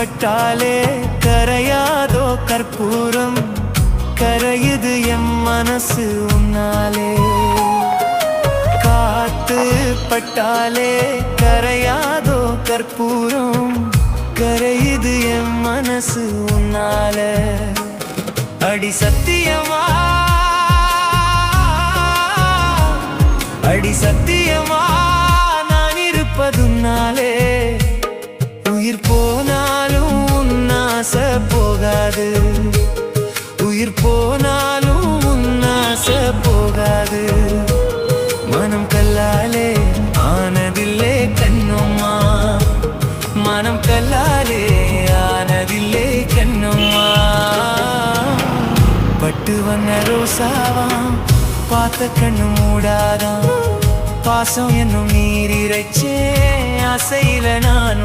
பட்டாலே கரையாதோ கற்பூரம், கரையுது எம் மனசு உன்னாலே. காத்து பட்டாலே கரையாதோ கற்பூரம், கரையுது எம் மனசு உன்னால. அடி சத்தியமா, அடி சத்தியமா நான் இருப்பதுன்னாலே. உயிர் போனாலும் உன்னாச போகாது, உயிர் போனாலும் உன்னாச போகாது. மனம் கல்லாலே ஆனதில்லே கண்ணம்மா, மனம் கல்லாலே ஆனதில்லே கண்ணம்மா. பட்டு வண்ண ரோசாவாம் பார்த்த கண்ணு மூடாதாம், பாசம் என்னும் நீரிரைச்சே ஆசையில நான்